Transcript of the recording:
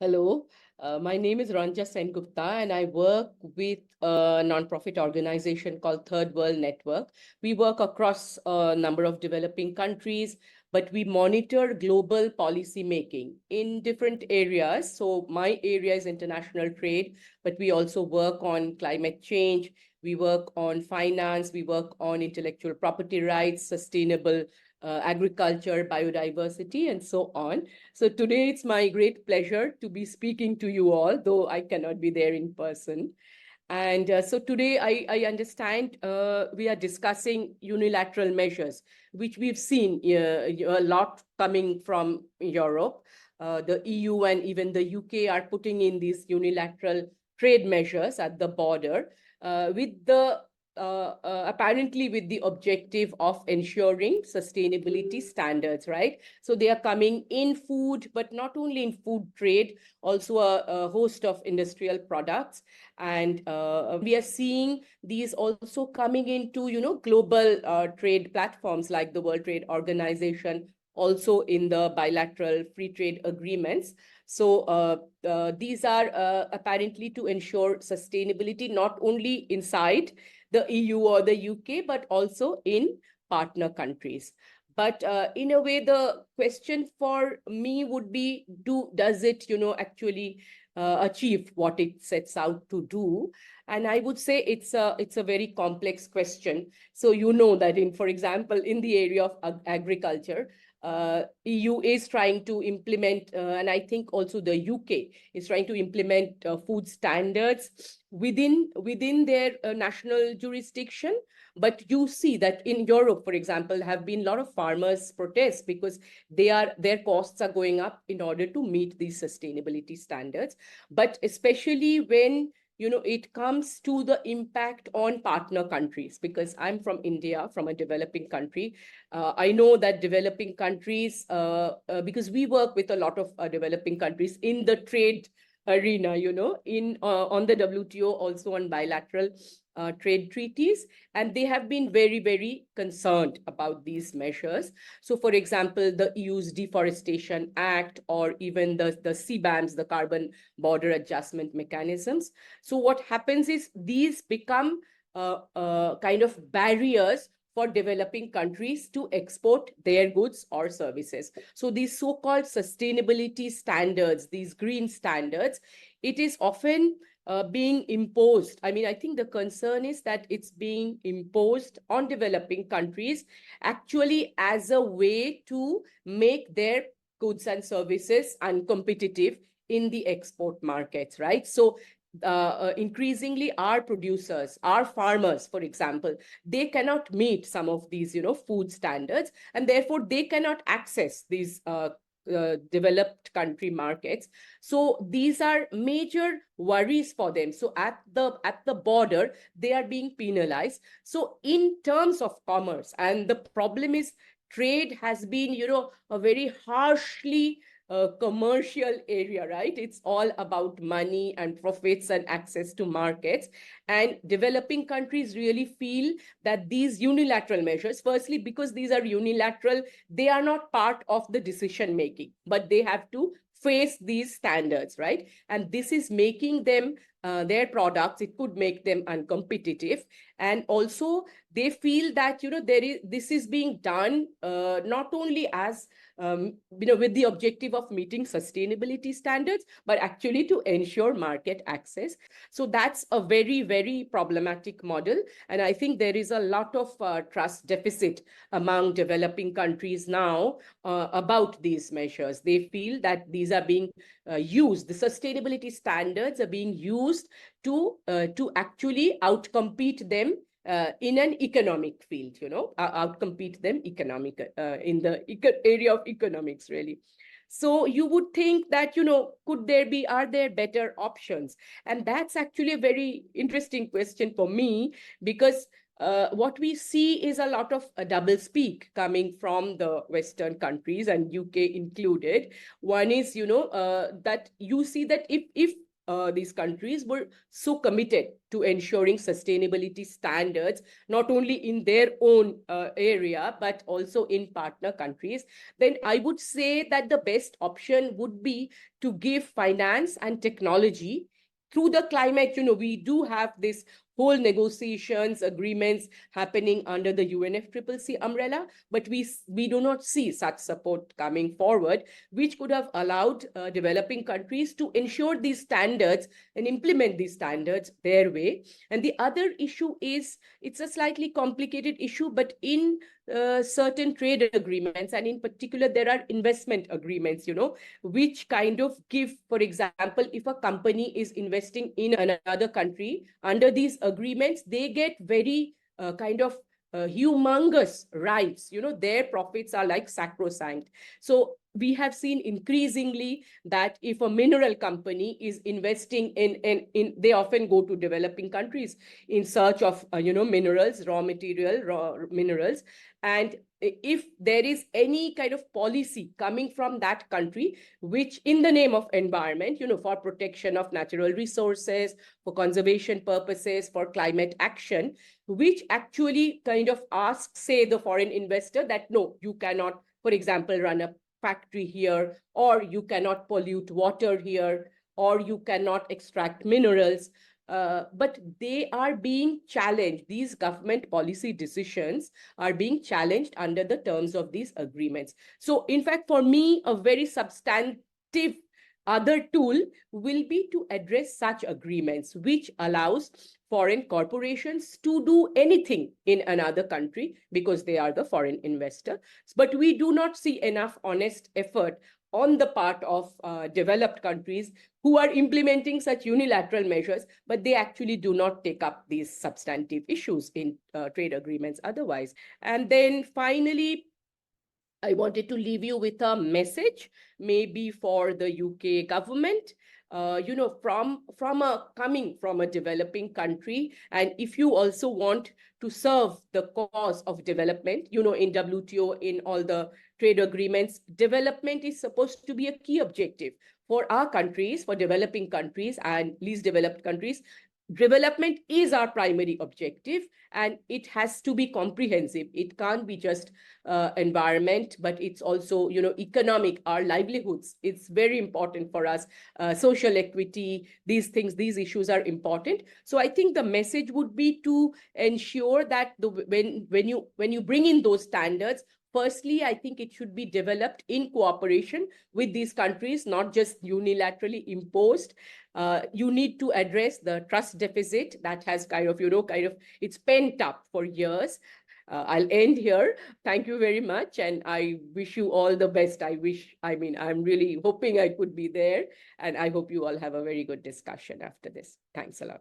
Hello, my name is Ranja Sengupta, and I work with a nonprofit organization called Third World Network. We work across a number of developing countries, but we monitor global policy making in different areas. So my area is international trade, but we also work on climate change. We work on finance. We work on intellectual property rights, sustainable agriculture, biodiversity, and so on. So today it's my great pleasure to be speaking to you all, though I cannot be there in person. And so today I understand we are discussing unilateral measures, which we've seen a lot coming from Europe. The EU and even the UK are putting in these unilateral trade measures at the border with the apparently with the objective of ensuring sustainability standards, right? So they are coming in food, but not only in food trade, also a host of industrial products. And we are seeing these also coming into, global trade platforms like the World Trade Organization, also in the bilateral free trade agreements. So these are apparently to ensure sustainability, not only inside the EU or the UK, but also in partner countries. But in a way, the question for me would be, does it, actually achieve what it sets out to do? And I would say it's a very complex question. So you know that for example, in the area of agriculture, EU is trying to implement, and I think also the UK is trying to implement food standards within their national jurisdiction. But you see that in Europe, for example, have been a lot of farmers protests because their costs are going up in order to meet these sustainability standards. But especially when it comes to the impact on partner countries, because I'm from India, from a developing country. I know that developing countries, because we work with a lot of developing countries in the trade arena, in on the WTO, also on bilateral trade treaties, and they have been very, very concerned about these measures. So, for example, the EU's Deforestation Act, or even the CBAMs, the Carbon Border Adjustment Mechanisms. So, what happens is these become kind of barriers for developing countries to export their goods or services. So these so-called sustainability standards, these green standards, it is often being imposed. I mean, I think the concern is that it's being imposed on developing countries actually as a way to make their goods and services uncompetitive in the export markets, right? So increasingly our producers, our farmers, for example, they cannot meet some of these, food standards, and therefore they cannot access these developed country markets. So these are major worries for them. So at the border, they are being penalized. So in terms of commerce, and the problem is trade has been, a very harshly commercial area, right? It's all about money and profits and access to markets. And developing countries really feel that these unilateral measures, firstly, because these are unilateral, they are not part of the decision making, but they have to face these standards, right? And this is making them their products, it could make them uncompetitive. And also they feel that this is being done not only as with the objective of meeting sustainability standards, but actually to ensure market access. So that's a very, very problematic model. And I think there is a lot of trust deficit among developing countries now about these measures. They feel that these are being used, the sustainability standards are being used to actually outcompete them in an economic field, outcompete them in the area of economics, really. So you would think that, are there better options? And that's actually a very interesting question for me, because what we see is a lot of double speak coming from the Western countries, and UK included. One is, that you see that if these countries were so committed to ensuring sustainability standards, not only in their own area, but also in partner countries, then I would say that the best option would be to give finance and technology through the climate. We do have this whole negotiations, agreements happening under the UNFCCC umbrella, but we do not see such support coming forward, which could have allowed developing countries to ensure these standards and implement these standards their way. And the other issue is, it's a slightly complicated issue, but in certain trade agreements, and in particular, there are investment agreements, which kind of give, for example, if a company is investing in another country, under these agreements, they get very humongous rights. Their profits are like sacrosanct. So we have seen increasingly that if a mineral company is investing in they often go to developing countries in search of minerals, raw minerals. And if there is any kind of policy coming from that country, which in the name of environment, for protection of natural resources, for conservation purposes, for climate action, which actually kind of asks, say, the foreign investor that, no, you cannot, for example, run a factory here, or you cannot pollute water here, or you cannot extract minerals. But they are being challenged. These government policy decisions are being challenged under the terms of these agreements. So in fact, for me, a very substantive other tool will be to address such agreements, which allows foreign corporations to do anything in another country because they are the foreign investor. But we do not see enough honest effort on the part of developed countries who are implementing such unilateral measures, but they actually do not take up these substantive issues in trade agreements otherwise. And then finally, I wanted to leave you with a message, maybe for the UK government, coming from a developing country. And if you also want to serve the cause of development, in WTO, in all the trade agreements, development is supposed to be a key objective for our countries, for developing countries and least developed countries. Development is our primary objective, and it has to be comprehensive. It can't be just environment, but it's also, economic, our livelihoods. It's very important for us. Social equity, these things, these issues are important. So I think the message would be to ensure that when you bring in those standards, firstly, I think it should be developed in cooperation with these countries, not just unilaterally imposed. You need to address the trust deficit that has it's pent up for years. I'll end here. Thank you very much. And I wish you all the best. I'm really hoping I could be there. And I hope you all have a very good discussion after this. Thanks a lot.